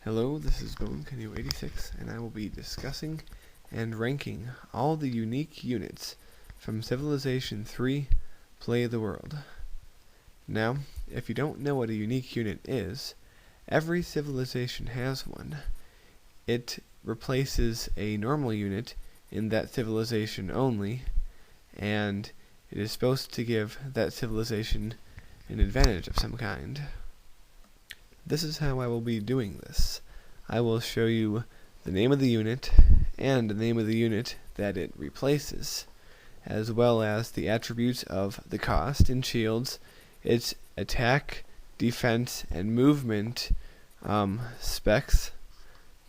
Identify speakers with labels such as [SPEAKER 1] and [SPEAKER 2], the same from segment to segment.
[SPEAKER 1] Hello, this is Bowinan86, and I will be discussing and ranking all the unique units from Civilization 3 Play the World. Now, if you don't know what a unique unit is, every civilization has one. It replaces a normal unit in that civilization only, and it is supposed to give that civilization an advantage of some kind. This is how I will be doing this. I will show you the name of the unit and the name of the unit that it replaces, as well as the attributes of the cost in shields, its attack, defense, and movement specs,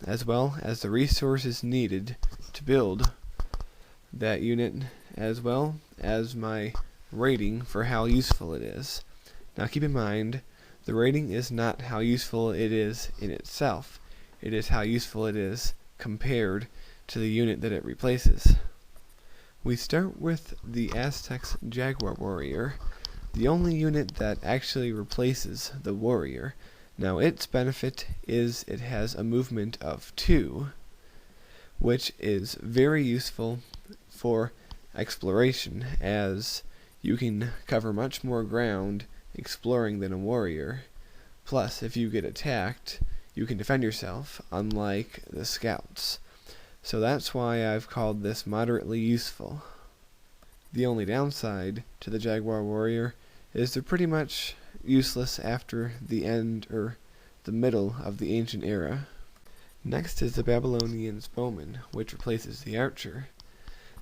[SPEAKER 1] as well as the resources needed to build that unit, as well as my rating for how useful it is. Now keep in mind, the rating is not how useful it is in itself. It is how useful it is compared to the unit that it replaces. We start with the Aztec's Jaguar Warrior, the only unit that actually replaces the warrior. Now its benefit is it has a movement of 2, which is very useful for exploration, as you can cover much more ground exploring than a warrior. Plus, if you get attacked, you can defend yourself, unlike the scouts. So that's why I've called this moderately useful. The only downside to the Jaguar Warrior is they're pretty much useless after the end or the middle of the ancient era. Next is the Babylonian's Bowman, which replaces the archer.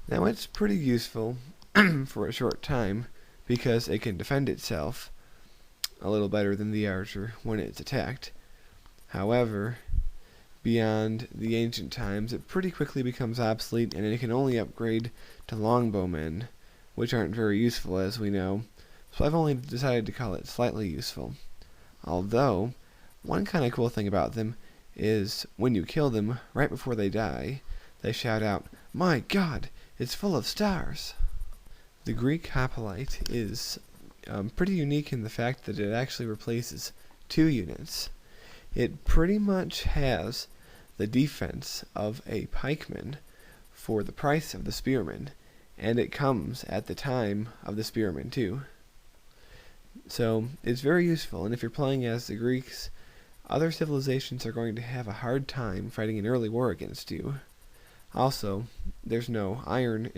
[SPEAKER 1] Now it's pretty useful for a short time because it can defend itself a little better than the archer when it's attacked. However, beyond the ancient times, it pretty quickly becomes obsolete, and it can only upgrade to longbowmen, which aren't very useful, as we know. So I've only decided to call it slightly useful. Although, one kind of cool thing about them is when you kill them right before they die, they shout out, "My God, it's full of stars!" The Greek Hopilite is pretty unique in the fact that it actually replaces 2 units. It pretty much has the defense of a pikeman for the price of the spearman, and it comes at the time of the spearman too. So it's very useful, and if you're playing as the Greeks, other civilizations are going to have a hard time fighting an early war against you. Also, there's no iron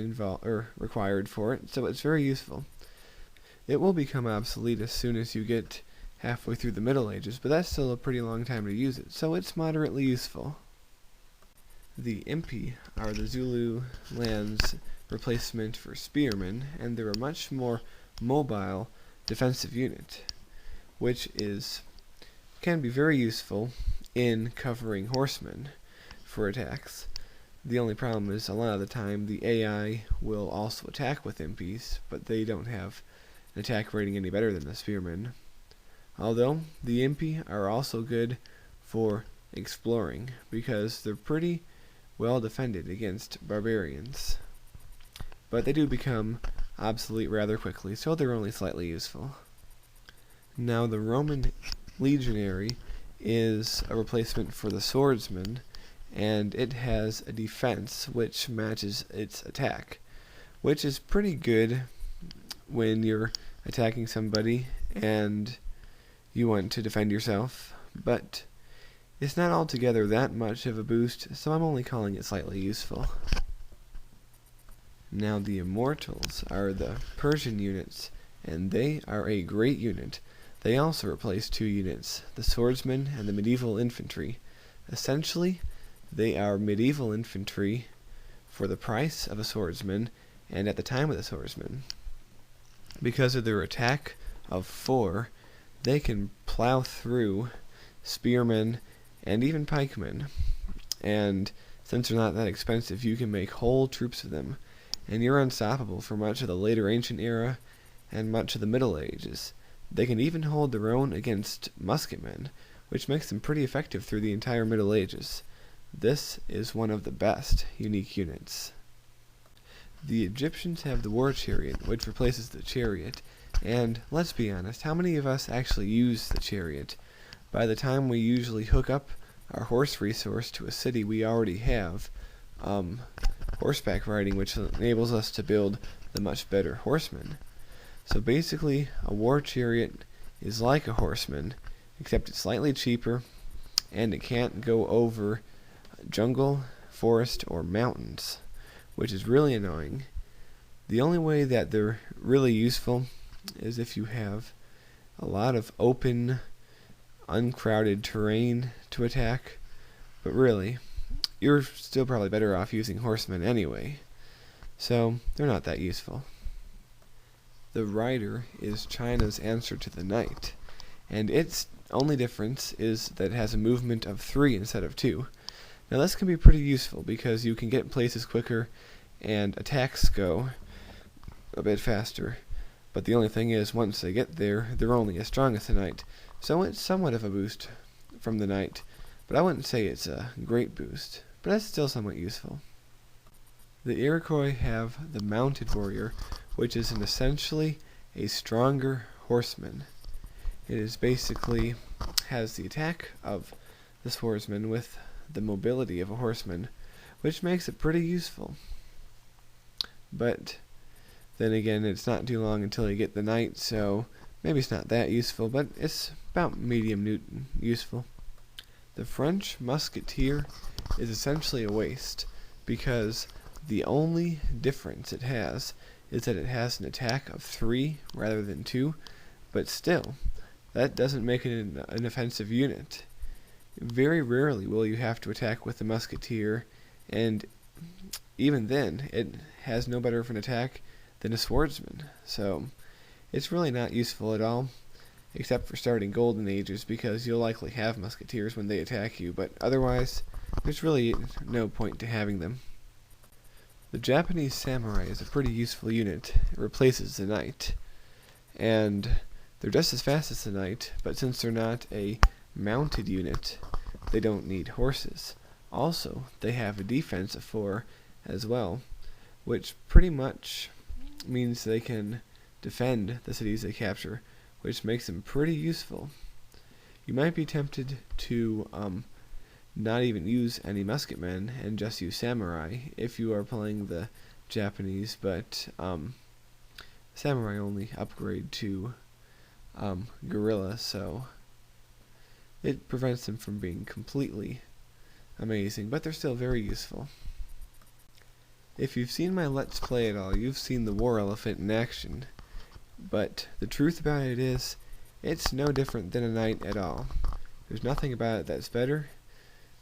[SPEAKER 1] required for it, so it's very useful. It will become obsolete as soon as you get halfway through the Middle Ages, but that's still a pretty long time to use it, so it's moderately useful. The Impi are the Zulu land's replacement for spearmen, and they're a much more mobile defensive unit, which can be very useful in covering horsemen for attacks. The only problem is a lot of the time the AI will also attack with Impis, but they don't have an attack rating any better than the spearmen. Although the Impi are also good for exploring, because they're pretty well defended against barbarians. But they do become obsolete rather quickly, so they're only slightly useful. Now the Roman Legionary is a replacement for the swordsman, and it has a defense which matches its attack, which is pretty good when you're attacking somebody and you want to defend yourself, but it's not altogether that much of a boost, so I'm only calling it slightly useful. Now the Immortals are the Persian units, and they are a great unit. They also replace 2 units, the swordsman and the medieval infantry. Essentially, they are medieval infantry for the price of a swordsman and at the time of the swordsman. Because of their attack of 4, they can plow through spearmen and even pikemen, and since they're not that expensive, you can make whole troops of them, and you're unstoppable for much of the later ancient era and much of the Middle Ages. They can even hold their own against musketmen, which makes them pretty effective through the entire Middle Ages. This is one of the best unique units. The Egyptians have the War Chariot, which replaces the Chariot, and let's be honest, how many of us actually use the Chariot? By the time we usually hook up our horse resource to a city, we already have horseback riding, which enables us to build the much better horseman. So basically, a war chariot is like a horseman, except it's slightly cheaper, and it can't go over jungle, forest, or mountains, which is really annoying. The only way that they're really useful is if you have a lot of open, uncrowded terrain to attack, but really, you're still probably better off using horsemen anyway, so they're not that useful. The rider is China's answer to the knight, and its only difference is that it has a movement of 3 instead of 2. Now this can be pretty useful because you can get places quicker and attacks go a bit faster, but the only thing is once they get there, they're only as strong as the knight, so it's somewhat of a boost from the knight, but I wouldn't say it's a great boost, but it's still somewhat useful. The Iroquois have the mounted warrior, which is essentially a stronger horseman. It is basically has the attack of the swordsman with the mobility of a horseman, which makes it pretty useful. But then again, it's not too long until you get the knight, so maybe it's not that useful, but it's about medium useful. The French Musketeer is essentially a waste, because the only difference it has is that it has an attack of 3 rather than 2, but still, that doesn't make it an offensive unit. Very rarely will you have to attack with the Musketeer, and even then, it has no better of an attack than a swordsman, so it's really not useful at all, except for starting Golden Ages, because you'll likely have Musketeers when they attack you, but otherwise, there's really no point to having them. The Japanese Samurai is a pretty useful unit. It replaces the knight, and they're just as fast as the knight, but since they're not a mounted unit, they don't need horses. Also, they have a defense of 4 as well, which pretty much means they can defend the cities they capture, which makes them pretty useful. You might be tempted to not even use any musketmen and just use samurai if you are playing the Japanese, but samurai only upgrade to guerrilla, so it prevents them from being completely amazing, but they're still very useful. If you've seen my Let's Play at all, you've seen the War Elephant in action, but the truth about it is, it's no different than a knight at all. There's nothing about it that's better.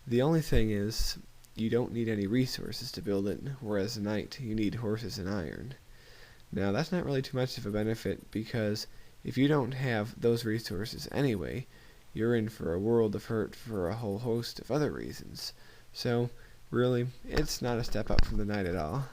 [SPEAKER 1] The only thing is, you don't need any resources to build it, whereas a knight, you need horses and iron. Now, that's not really too much of a benefit, because if you don't have those resources anyway, you're in for a world of hurt for a whole host of other reasons. So, really, it's not a step up from the knight at all.